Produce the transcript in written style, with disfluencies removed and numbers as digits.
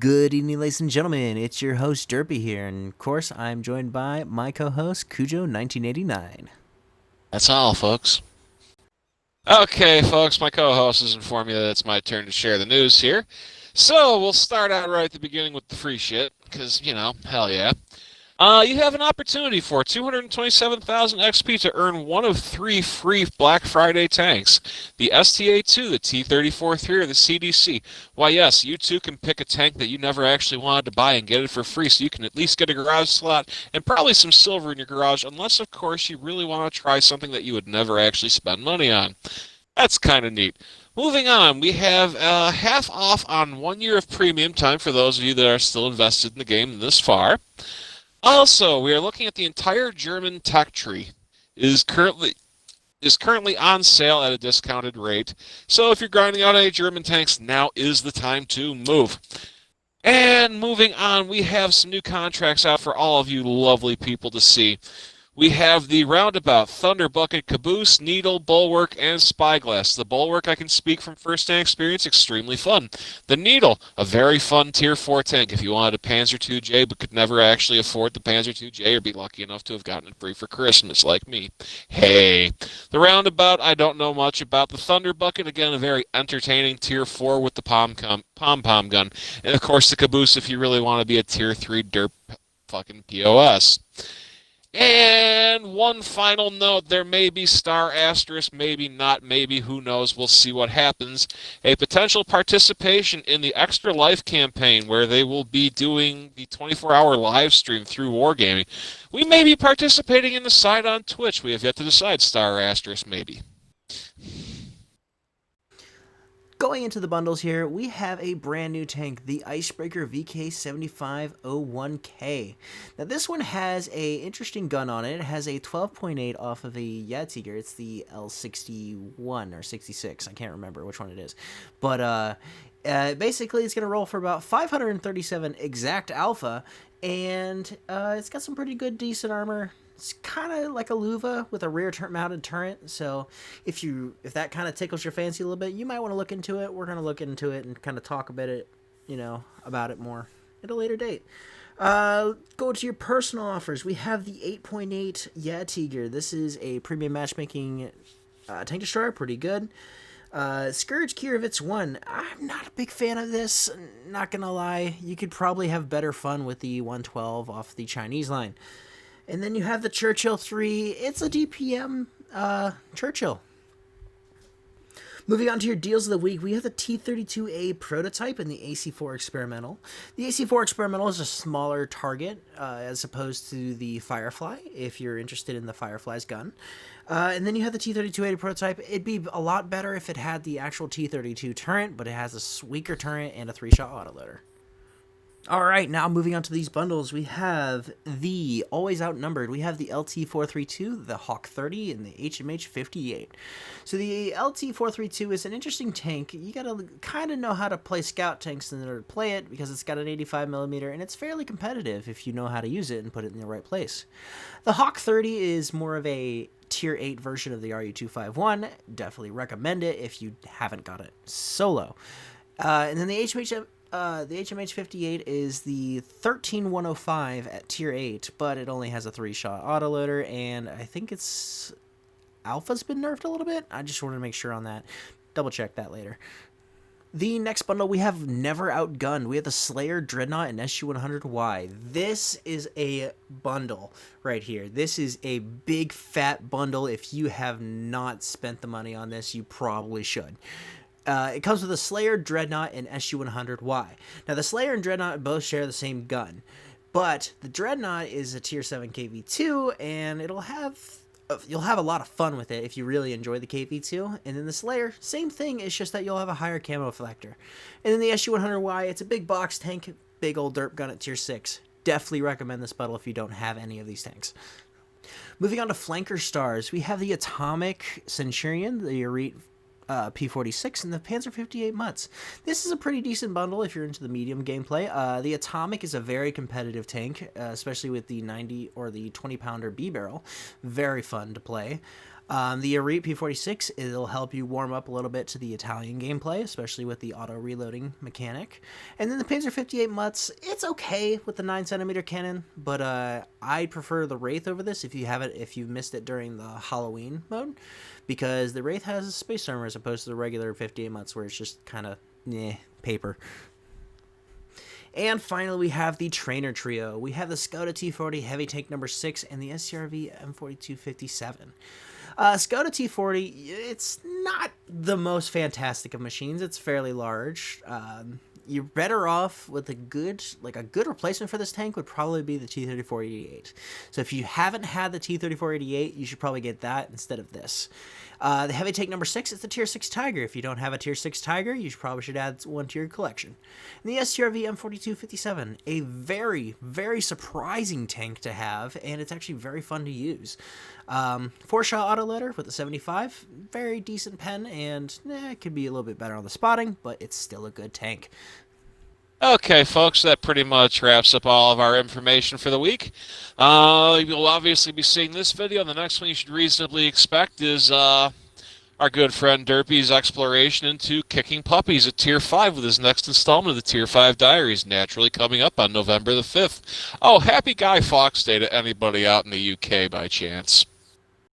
Good evening, ladies and gentlemen. It's your host, Derpy here, and of course, I'm joined by my co-host, Cujo1989. That's all, folks. Okay, folks, my co-host has informed me that it's my turn to share the news here. So we'll start out right at the beginning with the free shit, because, hell yeah. You have an opportunity for 227,000 XP to earn one of three free Black Friday tanks. The STA-2, the T-34-3, or the CDC. Why, yes, you too can pick a tank that you never actually wanted to buy and get it for free, so you can at least get a garage slot and probably some silver in your garage, unless, of course, you really want to try something that you would never actually spend money on. That's kind of neat. Moving on, we have half off on 1 year of premium time for those of you that are still invested in the game this far. Also, we are looking at the entire German tech tree is currently on sale at a discounted rate. So if you're grinding out any German tanks, now is the time to move. And moving on, we have some new contracts out for all of you lovely people to see. We have the Roundabout, Thunder Bucket, Caboose, Needle, Bulwark, and Spyglass. The Bulwark, I can speak from first-hand experience, extremely fun. The Needle, a very fun Tier 4 tank if you wanted a Panzer II-J but could never actually afford the Panzer II-J or be lucky enough to have gotten it free for Christmas like me. Hey. The Roundabout, I don't know much about. The Thunder Bucket, again, a very entertaining Tier 4 with the pom-pom gun. And, of course, the Caboose if you really want to be a Tier 3 derp fucking POS. And one final note, there may be star asterisk, maybe not, maybe, who knows, we'll see what happens. A potential participation in the Extra Life campaign where they will be doing the 24-hour live stream through Wargaming. We may be participating in the side on Twitch. We have yet to decide, star asterisk, maybe. Going into the bundles here, we have a brand new tank, the Icebreaker VK7501K. Now this one has a interesting gun on it. It has a 12.8 off of a Yatiger. It's the L61 or 66. I can't remember which one it is. But basically it's going to roll for about 537 exact alpha, and it's got some pretty good, decent armor. It's kind of like a Luva with a rear mounted turret, so if that kind of tickles your fancy a little bit, you might want to look into it. We're going to look into it and kind of talk about it, about it more at a later date. Go to your personal offers. We have the 8.8 Yatiger. This is a premium matchmaking tank destroyer, pretty good. Scourge Kirovitz 1. I'm not a big fan of this, not going to lie. You could probably have better fun with the 112 off the Chinese line. And then you have the Churchill 3. It's a DPM Churchill. Moving on to your deals of the week, we have the T-32A prototype and the AC-4 experimental. The AC-4 experimental is a smaller target as opposed to the Firefly, if you're interested in the Firefly's gun. And then you have the T-32A prototype. It'd be a lot better if it had the actual T-32 turret, but it has a weaker turret and a 3-shot autoloader. Alright, now moving on to these bundles, we have the always outnumbered. We have the LT-432, the Hawk 30, and the HMH 58. So the LT-432 is an interesting tank. You gotta kind of know how to play scout tanks in order to play it, because it's got an 85mm, and it's fairly competitive if you know how to use it and put it in the right place. The Hawk 30 is more of a Tier 8 version of the RU-251. Definitely recommend it if you haven't got it solo. And then the HMH 58 is the 13105 at Tier 8, but it only has a 3-shot autoloader, and I think its alpha's been nerfed a little bit. I just wanted to make sure on that. Double check that later. The next bundle, we have Never Outgunned. We have the Slayer, Dreadnought, and SU-100Y. This is a bundle right here. This is a big, fat bundle. If you have not spent the money on this, you probably should. It comes with a Slayer, Dreadnought, and SU-100Y. Now, the Slayer and Dreadnought both share the same gun, but the Dreadnought is a Tier 7 KV-2, and you'll have a lot of fun with it if you really enjoy the KV-2. And then the Slayer, same thing, it's just that you'll have a higher camo factor. And then the SU-100Y, it's a big box tank, big old derp gun at Tier 6. Definitely recommend this bundle if you don't have any of these tanks. Moving on to flanker stars, we have the Atomic Centurion, the Elite P-46, and the Panzer 58 Mutts. This is a pretty decent bundle if you're into the medium gameplay. The Atomic is a very competitive tank, especially with the 90 or the 20-pounder B-barrel. Very fun to play. The Elite P46, it'll help you warm up a little bit to the Italian gameplay, especially with the auto reloading mechanic. And then the Panzer 58 Mutts, it's okay with the 9cm cannon, but I prefer the Wraith over this if you missed it during the Halloween mode, because the Wraith has a space armor as opposed to the regular 58 Mutts where it's just kind of paper. And finally, we have the Trainer Trio. We have the Skoda T40 Heavy Tank number 6 and the SCRV M4257. Skoda T40, it's not the most fantastic of machines. It's fairly large. You're better off with a good replacement for this tank would probably be the T-34-88. So if you haven't had the T-34-88, you should probably get that instead of this. The Heavy Tank number 6 is the Tier 6 Tiger. If you don't have a Tier 6 Tiger, you probably should add one to your collection. And the SCRV M4257, a very, very surprising tank to have, and it's actually very fun to use. 4-shot autoloader with a 75, very decent pen, and it could be a little bit better on the spotting, but it's still a good tank. Okay, folks, that pretty much wraps up all of our information for the week. You'll obviously be seeing this video. The next one you should reasonably expect is our good friend Derpy's exploration into kicking puppies at Tier 5 with his next installment of the Tier 5 Diaries, naturally coming up on November the 5th. Oh, happy Guy Fawkes Day to anybody out in the UK by chance.